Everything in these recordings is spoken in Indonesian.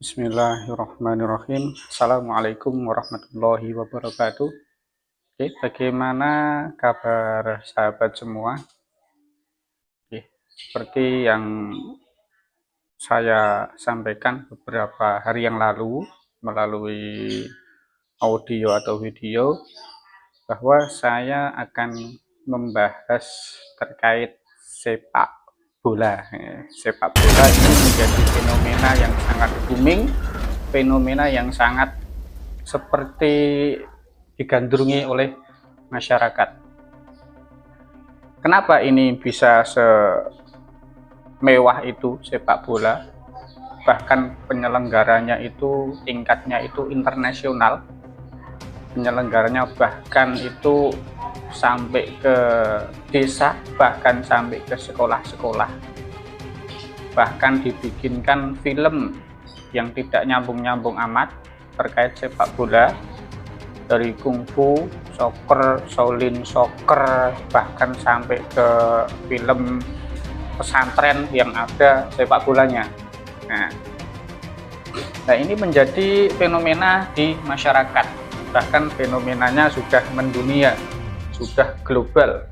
Bismillahirrahmanirrahim. Assalamualaikum warahmatullahi wabarakatuh. Oke, bagaimana kabar sahabat semua? Oke, seperti yang saya sampaikan beberapa hari yang lalu melalui audio atau video, bahwa saya akan membahas terkait sepak bola. Sepak bola ini menjadi fenomena yang sangat booming, fenomena yang sangat seperti digandrungi oleh masyarakat. Kenapa ini bisa semewah itu sepak bola? Bahkan penyelenggaranya itu tingkatnya itu internasional. Penyelenggaranya bahkan itu sampai ke desa, bahkan sampai ke sekolah-sekolah. Bahkan dibikinkan film yang tidak nyambung-nyambung amat terkait sepak bola, dari kungfu, soccer, Shaolin soccer, bahkan sampai ke film pesantren yang ada sepak bolanya. Nah, ini menjadi fenomena di masyarakat, bahkan fenomenanya sudah mendunia, sudah global.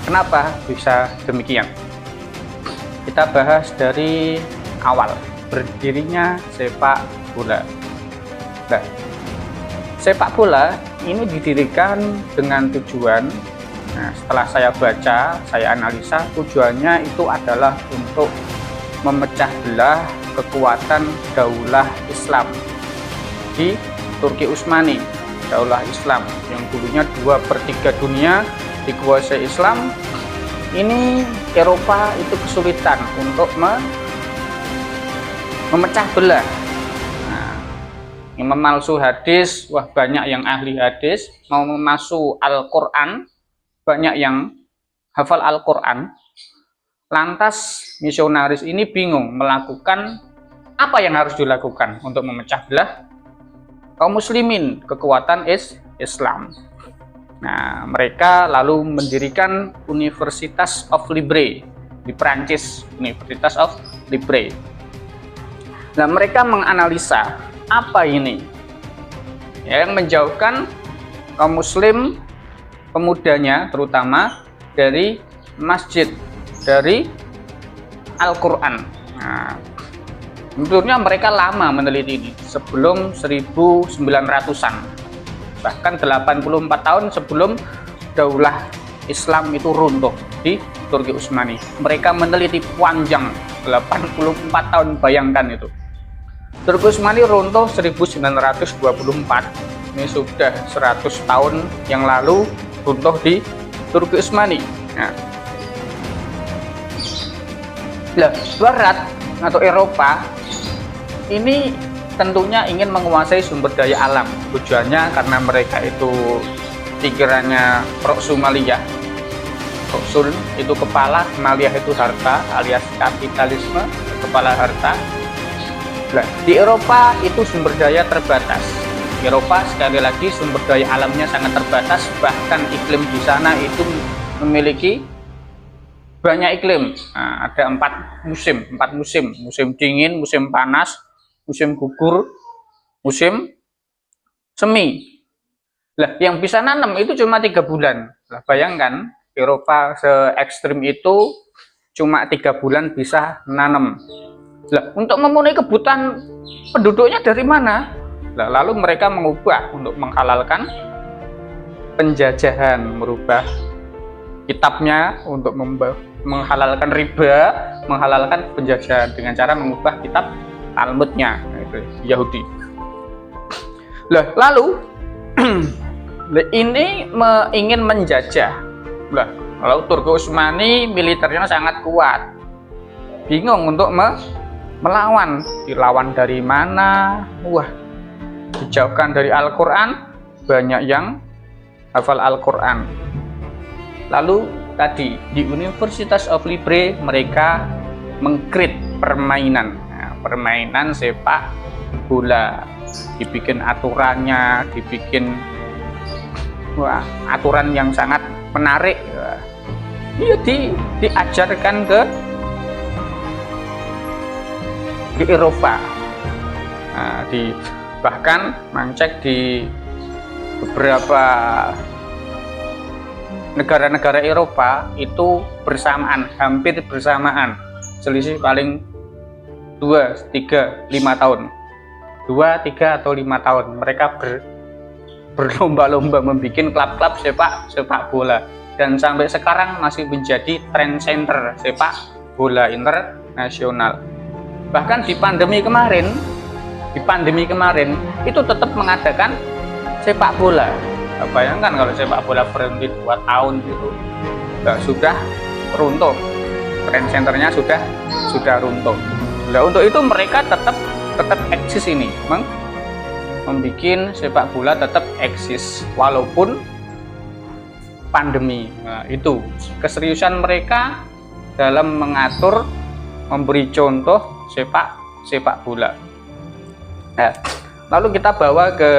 Kenapa bisa demikian? Kita bahas dari awal berdirinya sepak bola. Nah, sepak bola ini didirikan dengan tujuan, setelah saya baca, saya analisa, tujuannya itu adalah untuk memecah belah kekuatan daulah Islam di Turki Utsmani. Daulah Islam yang dulunya 2/3 dunia dikuasai Islam, ini Eropa itu kesulitan untuk memecah belah. Yang memalsu hadis, wah banyak yang ahli hadis, mau memalsu Al-Quran, banyak yang hafal Al-Quran. Lantas misionaris ini bingung melakukan apa yang harus dilakukan untuk memecah belah kaum muslimin, kekuatan Islam. Nah, mereka lalu mendirikan Universitas of Libre di Prancis, Universitas of Libre. Nah, mereka menganalisa apa ini yang menjauhkan kaum muslim, pemudanya terutama, dari masjid, dari Al-Quran. Nah, sebetulnya mereka lama meneliti ini, sebelum 1900-an, bahkan 84 tahun sebelum daulah Islam itu runtuh di Turki Utsmani. Mereka meneliti panjang 84 tahun, bayangkan itu. Turki Utsmani runtuh 1924, ini sudah 100 tahun yang lalu runtuh di Turki Utsmani. Nah, Barat atau Eropa ini tentunya ingin menguasai sumber daya alam. Tujuannya karena mereka itu pikirannya prosumaliyah. Prosul itu kepala, maliyah itu harta, alias kapitalisme, kepala harta. Nah, di Eropa itu sumber daya terbatas. Eropa sekali lagi sumber daya alamnya sangat terbatas, bahkan iklim di sana itu memiliki banyak iklim. Nah, ada 4 musim, musim dingin, musim panas, musim gugur, musim semi. Lah, yang bisa nanam itu cuma 3 bulan. Lah, bayangkan Eropa se ekstrim itu cuma 3 bulan bisa nanam. Lah, untuk memenuhi kebutuhan penduduknya dari mana? Lah, lalu mereka mengubah untuk menghalalkan penjajahan, merubah kitabnya untuk menghalalkan riba, menghalalkan penjajahan dengan cara mengubah kitab Talmudnya, itu Yahudi. Lah, lalu ini ingin menjajah. Lah, lalu Turki Utsmani militernya sangat kuat, bingung untuk melawan. Dilawan dari mana? Wah, dijauhkan dari Al-Quran, banyak yang hafal Al-Quran. Lalu tadi di Universitas of Libre mereka mengkrit permainan, permainan sepak bola, dibikin aturannya, dibikin aturan yang sangat menarik. Iya, diajarkan ke di Eropa. Nah, bahkan Mancek di beberapa negara-negara Eropa itu bersamaan, hampir bersamaan, selisih paling 2, 3, 5 tahun, 2, 3 atau 5 tahun mereka berlomba-lomba membuat klub-klub sepak bola, dan sampai sekarang masih menjadi trend center sepak bola internasional. Bahkan di pandemi kemarin itu tetap mengadakan sepak bola. Bayangkan kalau sepak bola berhenti 2 tahun gitu, sudah runtuh, trend centernya sudah runtuh. Nah, untuk itu mereka tetap eksis ini, membuat sepak bola tetap eksis walaupun pandemi. Nah, itu keseriusan mereka dalam mengatur, memberi contoh sepak bola. Nah, lalu kita bawa ke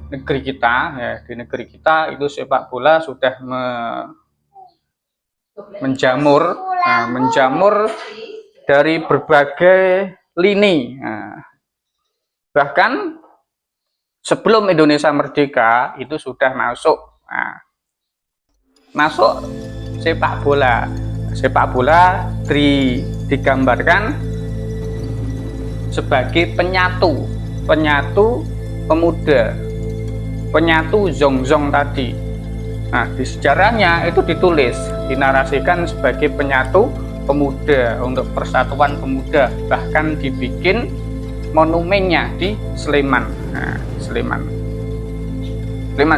negeri kita, ya, di negeri kita itu sepak bola sudah menjamur dari berbagai lini. Nah, bahkan sebelum Indonesia merdeka itu sudah masuk sepak bola digambarkan sebagai penyatu pemuda, penyatu zong-zong tadi. Nah, di sejarahnya itu ditulis, dinarasikan sebagai penyatu pemuda, untuk persatuan pemuda, bahkan dibikin monumennya di Sleman. Nah, Sleman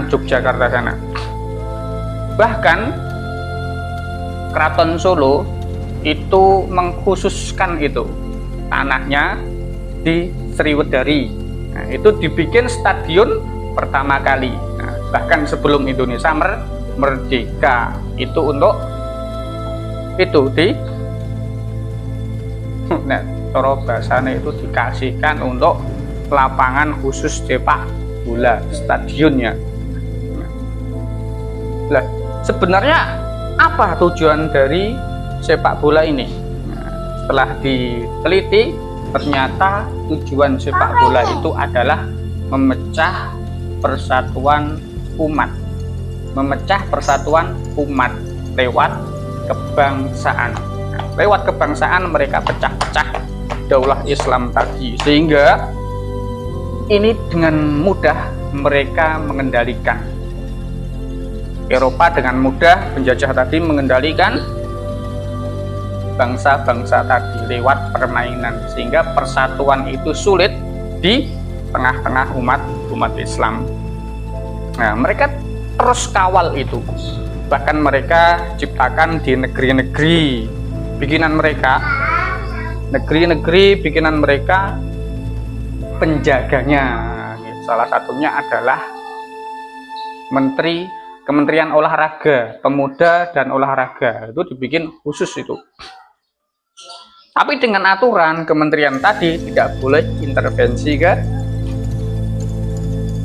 Yogyakarta sana. Bahkan Keraton Solo itu mengkhususkan itu tanahnya di Sriwedari. Nah, itu dibikin stadion pertama kali. Nah, bahkan sebelum Indonesia merdeka itu untuk itu nah, cara bahasanya itu dikasihkan untuk lapangan khusus sepak bola, stadionnya. Nah, sebenarnya apa tujuan dari sepak bola ini? Nah, setelah diteliti, ternyata tujuan sepak bola itu adalah memecah persatuan umat, lewat kebangsaan. Nah, lewat kebangsaan mereka pecah-pecah daulah Islam tadi, sehingga ini dengan mudah mereka mengendalikan Eropa, dengan mudah penjajah tadi mengendalikan bangsa-bangsa tadi lewat permainan, sehingga persatuan itu sulit di tengah-tengah umat Islam. Nah, mereka terus kawal itu, bahkan mereka ciptakan di negeri-negeri bikinan mereka, penjaganya. Salah satunya adalah Kementerian Olahraga, Pemuda dan Olahraga, itu dibikin khusus itu. Tapi dengan aturan kementerian tadi tidak boleh intervensi ke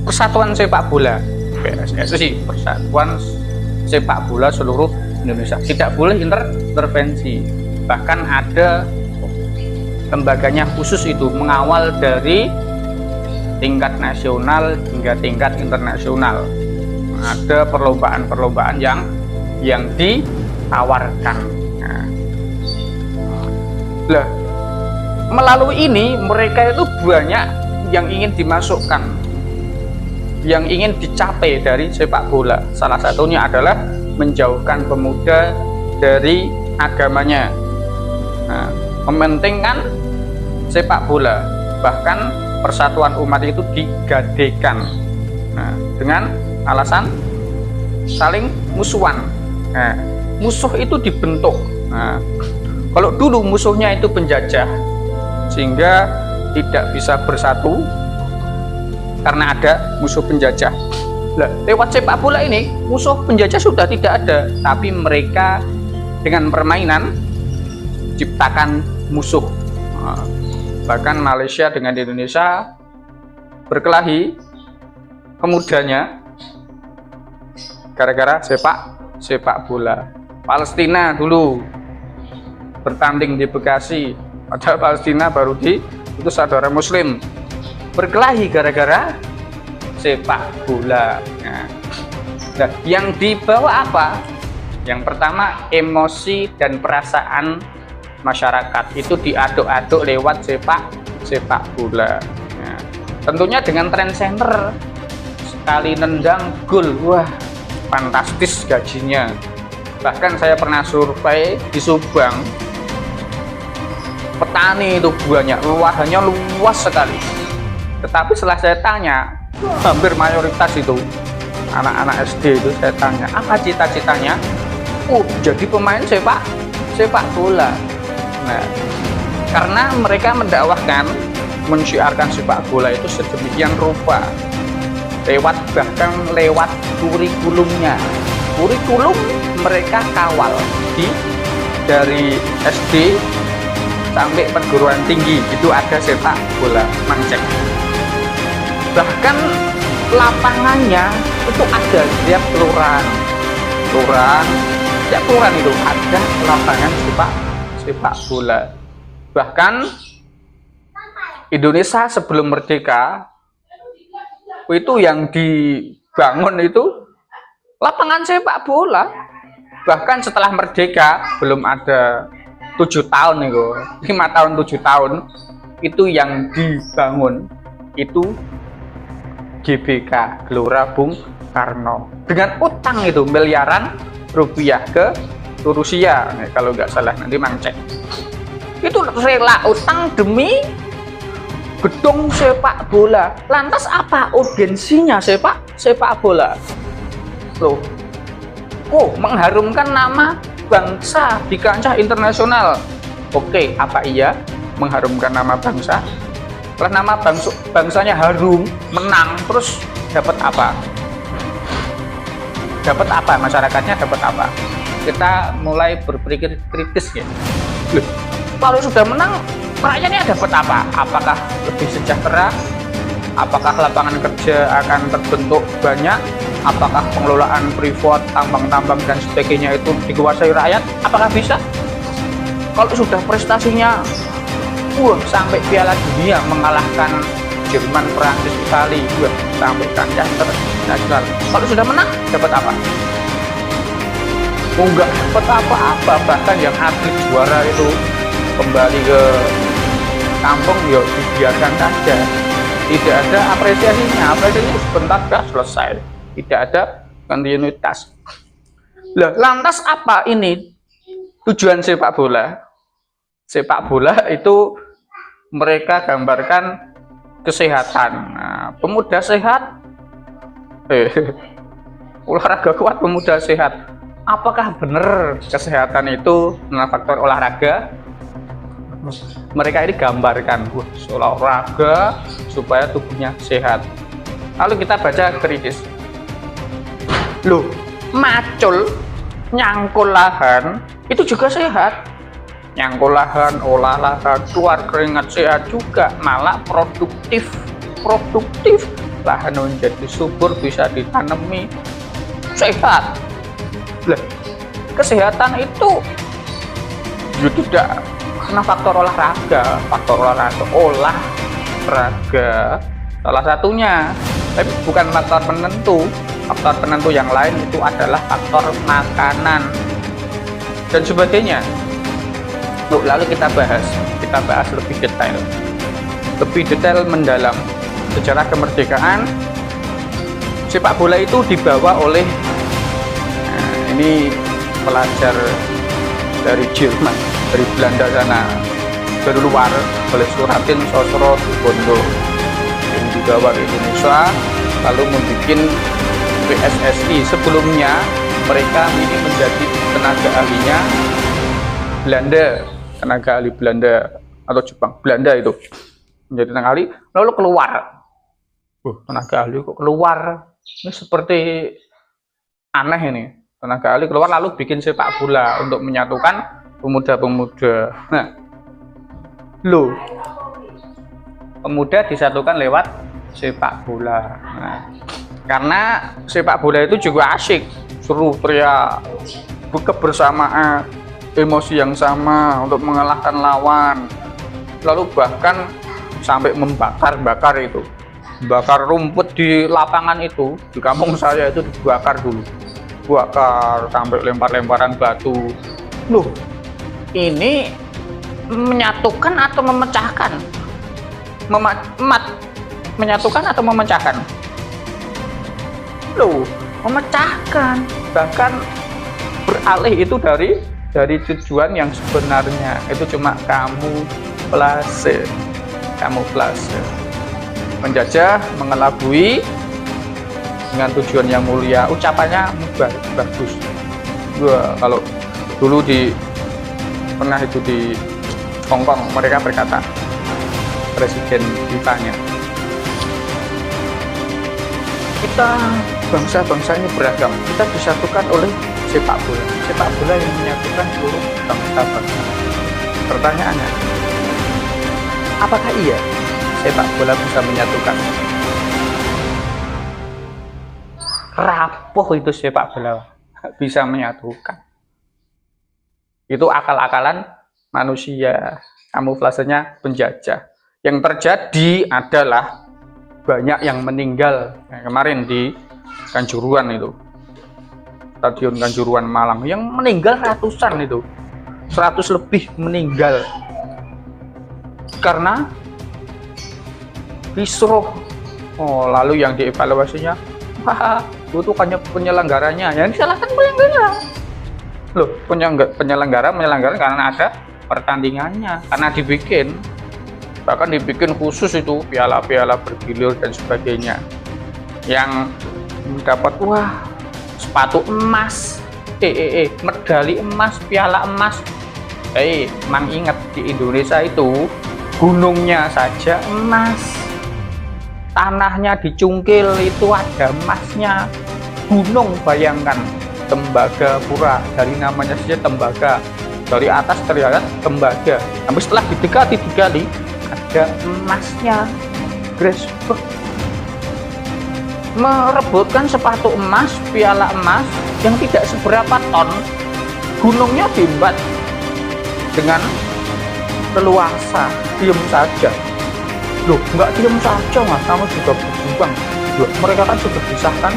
Persatuan Sepak Bola PSSI, Persatuan Sepak Bola seluruh Indonesia, tidak boleh intervensi. Bahkan ada lembaganya khusus itu, mengawal dari tingkat nasional hingga tingkat internasional. Ada perlombaan-perlombaan yang ditawarkan. Nah, melalui ini mereka itu banyak yang ingin dimasukkan, yang ingin dicapai dari sepak bola. Salah satunya adalah menjauhkan pemuda dari agamanya, nah, mementingkan sepak bola, bahkan persatuan umat itu digadekan, nah, dengan alasan saling musuhan. Nah, musuh itu dibentuk. Nah, kalau dulu musuhnya itu penjajah, sehingga tidak bisa bersatu karena ada musuh penjajah. Nah, lewat sepak bola ini musuh penjajah sudah tidak ada, tapi mereka dengan permainan ciptakan musuh. Nah, bahkan Malaysia dengan Indonesia berkelahi pemudanya gara-gara sepak bola. Palestina dulu bertanding di Bekasi, padahal Palestina baru itu saudara Muslim, berkelahi gara-gara sepak bola. Nah, yang dibawa apa? Yang pertama, emosi dan perasaan masyarakat itu diaduk-aduk lewat sepak bola. Nah, tentunya dengan trend center, sekali nendang gol, wah fantastis gajinya. Bahkan saya pernah survei di Subang, petani itu banyak, lahannya luas sekali. Tetapi setelah saya tanya, hampir mayoritas itu anak-anak SD itu saya tanya, apa cita-citanya? Jadi pemain sepak bola. Nah, karena mereka mendakwahkan, mensiarkan sepak bola itu sedemikian rupa, bahkan lewat kurikulumnya. Kurikulum mereka kawal dari SD sampai perguruan tinggi itu ada sepak bola mancek. Bahkan lapangannya itu ada setiap kelurahan setiap kelurahan itu ada lapangan sepak bola. Bahkan Indonesia sebelum merdeka itu yang dibangun itu lapangan sepak bola. Bahkan setelah merdeka belum ada 7 tahun itu, 5 tahun 7 tahun itu yang dibangun itu GBK, Gelora Bung Karno, dengan utang itu miliaran rupiah ke Rusia, kalau nggak salah, nanti cek. Itu rela utang demi gedung sepak bola. Lantas apa urgensinya sepak bola? Loh, mengharumkan nama bangsa di kancah internasional. Oke, apa iya mengharumkan nama bangsa? Setelah nama bangsanya harum, menang, terus dapat apa? Dapat apa? Masyarakatnya dapat apa? Kita mulai berpikir kritis ya. Loh, kalau sudah menang, rakyatnya dapat apa? Apakah lebih sejahtera? Apakah lapangan kerja akan terbentuk banyak? Apakah pengelolaan privat, tambang-tambang dan sebagainya itu dikuasai rakyat? Apakah bisa? Kalau sudah prestasinya sampai Piala Dunia, mengalahkan Jerman, Prancis, Italia, sampai kancah internasional, kalau sudah menang dapat apa? Enggak dapat apa-apa. Bahkan yang atlet juara itu kembali ke kampung, dibiarkan saja, tidak ada apresiasinya sebentar sudah selesai, tidak ada kontinuitas. Lantas apa ini tujuan sepak bola? Sepak bola itu mereka gambarkan kesehatan. Nah, pemuda sehat, olahraga kuat, pemuda sehat. Apakah benar kesehatan itu karena faktor olahraga? Mereka ini gambarkan olahraga supaya tubuhnya sehat. Lalu kita baca kritis. Loh, macul, nyangkul lahan itu juga sehat. Nyangkul lahan, olah lahan, keluar keringat, sehat juga, malah produktif. Lahan menjadi subur, bisa ditanami, sehat. Kesehatan itu tidak karena faktor olahraga salah satunya, tapi bukan faktor penentu. Faktor penentu yang lain itu adalah faktor makanan dan sebagainya. Lalu kita bahas lebih detail mendalam sejarah kemerdekaan. Sepak bola itu dibawa oleh ini pelajar dari Jerman, dari Belanda sana, dari luar, oleh Suratin Sosro Bondo, yang dibawa ke Indonesia, lalu membuat PSSI. Sebelumnya mereka ini menjadi tenaga ahlinya Belanda, tenaga ahli Belanda atau Jepang, Belanda itu menjadi tenaga ahli, lalu keluar. Tenaga ahli kok keluar? Ini seperti aneh ini. Tenaga ahli keluar lalu bikin sepak bola untuk menyatukan pemuda-pemuda. Nah, pemuda disatukan lewat sepak bola. Nah, karena sepak bola itu juga asik, seru, teriak, kebersamaan, emosi yang sama untuk mengalahkan lawan. Lalu bahkan sampai membakar-bakar itu, bakar rumput di lapangan itu. Di kampung saya itu dibakar dulu, bakar sampai lempar-lemparan batu. Loh, ini menyatukan atau memecahkan? Menyatukan atau memecahkan? Loh, memecahkan. Bahkan beralih itu dari tujuan yang sebenarnya. Itu cuma kamuflase, menjajah, mengelabui dengan tujuan yang mulia. Ucapannya bagus. Gua kalau dulu pernah itu di Hongkong, mereka berkata, presiden ditanya, kita bangsa-bangsa ini beragam, kita disatukan oleh sepak bola yang menyatukan seluruh bangsa-bangsa. Pertanyaannya, apakah iya sepak bola bisa menyatukan? Rapuh itu sepak bola bisa menyatukan. Itu akal-akalan manusia, kamuflasenya penjajah. Yang terjadi adalah banyak yang meninggal. Kemarin di Kanjuruhan itu, Stadion Kanjuruhan Malang, yang meninggal ratusan itu, 100 lebih meninggal karena kisruh. Oh, lalu yang dievaluasinya, itu hanya penyelenggaranya, yang disalahkan penyelenggara. Loh, penyelenggara karena ada pertandingannya, karena bahkan dibikin khusus itu piala-piala bergilir dan sebagainya, yang dapat sepatu emas, medali emas, piala emas. Mang ingat di Indonesia itu gunungnya saja emas, tanahnya dicungkil itu ada emasnya. Gunung, bayangkan, Tembagapura, dari namanya saja tembaga, dari atas terlihat tembaga, tapi setelah digali ada emasnya. Gresbek merebutkan sepatu emas, piala emas yang tidak seberapa ton, gunungnya diembat dengan leluasa, diam saja. Loh, nggak diam saja mas, kamu juga berjuang. Loh, mereka kan sudah disahkan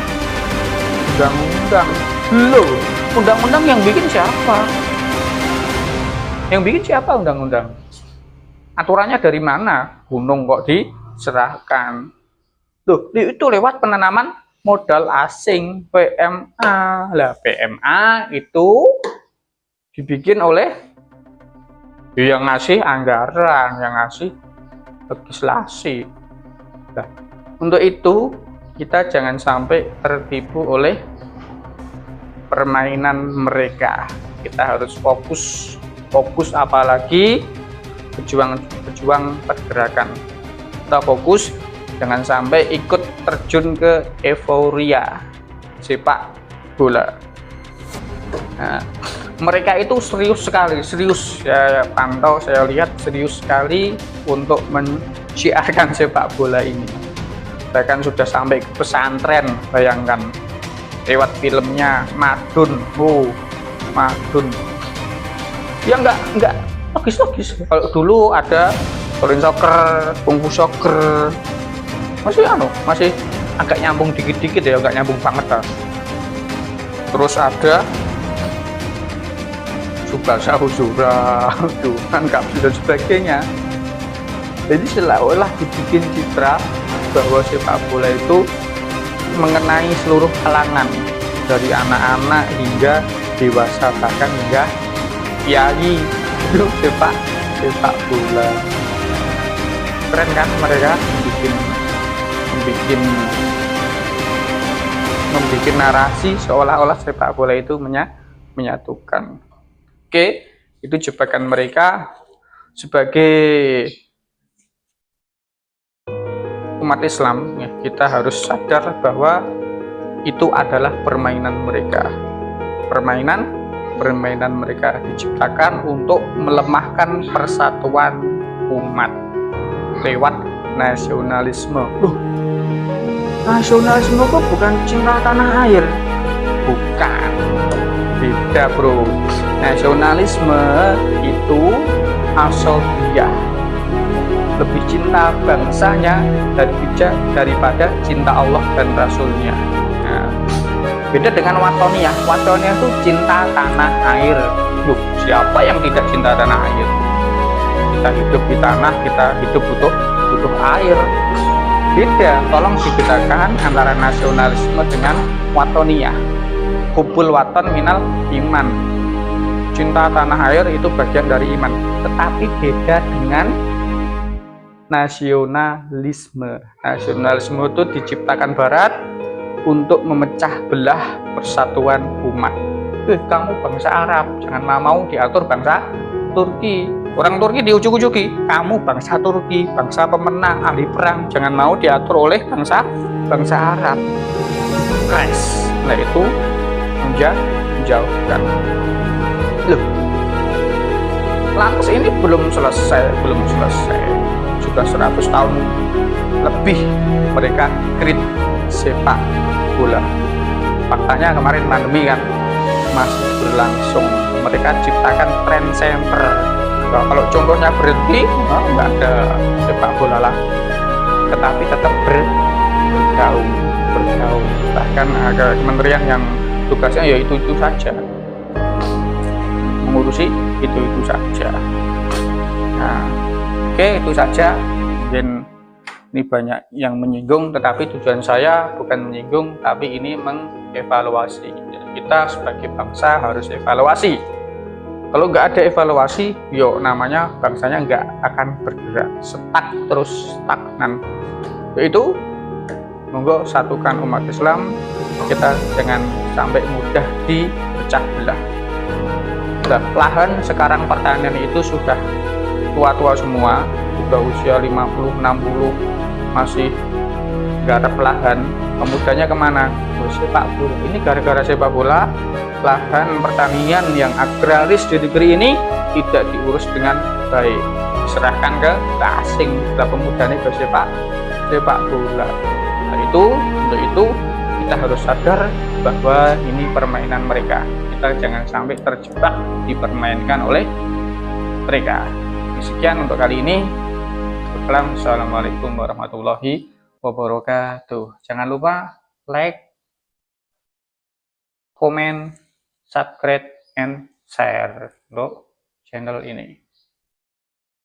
undang-undang. Loh, undang-undang yang bikin siapa? Yang bikin siapa undang-undang? Aturannya dari mana? Gunung kok diserahkan? Loh, itu lewat penanaman modal asing, PMA. Lah, PMA itu dibikin oleh yang ngasih anggaran, yang ngasih legislasi. Nah, untuk itu kita jangan sampai tertipu oleh permainan mereka. Kita harus fokus apalagi berjuang pergerakan. Kita fokus, jangan sampai ikut terjun ke euforia sepak bola. Nah, mereka itu serius sekali, saya pantau, saya lihat serius sekali untuk mensiarkan sepak bola ini. Bahkan sudah sampai ke pesantren, bayangkan, lewat filmnya Madun. Madun ya nggak logis. Kalau dulu ada Shaolin Soccer, Kungfu Soccer, masih agak nyambung dikit-dikit ya, agak nyambung banget lah. Terus ada Tsubasa Hozora, Duhan Kapsu dan sebagainya. Jadi seolah-olah dibikin citra bahwa sepak bola itu mengenai seluruh kalangan, dari anak-anak hingga dewasa, bahkan hingga kiai. Itu sepak bola. Keren kan mereka membuat narasi seolah-olah sepak bola itu menyatukan. Oke, itu jebakan mereka. Sebagai umat Islam, ya, kita harus sadar bahwa itu adalah permainan mereka. Permainan mereka diciptakan untuk melemahkan persatuan umat lewat nasionalisme. Loh, nasionalisme kok bukan cinta tanah air? Bukan, beda bro. Nasionalisme itu asal lebih cinta bangsanya daripada cinta Allah dan Rasulnya. Nah, beda dengan watoniyah. Watoniyah itu cinta tanah air. Loh, siapa yang tidak cinta tanah air? Kita hidup di tanah, kita hidup butuh air. Beda, tolong dibedakan antara nasionalisme dengan watoniyah. Hubul waton minal iman. Cinta tanah air itu bagian dari iman, tetapi beda dengan nasionalisme. Nasionalisme itu diciptakan Barat untuk memecah belah persatuan umat. Kamu bangsa Arab, jangan mau diatur bangsa Turki. Orang Turki diujuk-ujuki, kamu bangsa Turki, bangsa pemenang, ahli perang, jangan mau diatur oleh bangsa Arab. Guys, nah itu menjauhkan. Loh, lantas ini belum selesai. Sudah 100 tahun lebih mereka krit sepak bola. Faktanya kemarin pandemi kan masih berlangsung. Mereka ciptakan trend center. Nah, kalau contohnya berhenti, nggak ada sepak bola lah. Tetapi tetap bergaung. Bahkan ada kementerian yang tugasnya ya itu saja, mengurusi itu saja. Nah, oke, itu saja. Mungkin ini banyak yang menyinggung, tetapi tujuan saya bukan menyinggung, tapi ini mengevaluasi. Jadi kita sebagai bangsa harus evaluasi. Kalau nggak ada evaluasi, yuk namanya bangsanya nggak akan bergerak, stagnan. Yaitu monggo satukan umat Islam, kita jangan sampai mudah dipecah belah. Lahan sekarang pertanian itu sudah tua-tua semua, sudah usia 50-60, masih garap lahan. Pemudanya kemana? Sepak bola. Ini gara-gara sepak bola, lahan pertanian yang agraris di negeri ini tidak diurus dengan baik, diserahkan ke asing. Pemudanya ke sepak bola. Nah, untuk itu kita harus sadar bahwa ini permainan mereka. Kita jangan sampai terjebak dipermainkan oleh mereka. Sekian untuk kali ini. Assalamualaikum warahmatullahi wabarakatuh. Jangan lupa like, comment, subscribe, and share untuk channel ini.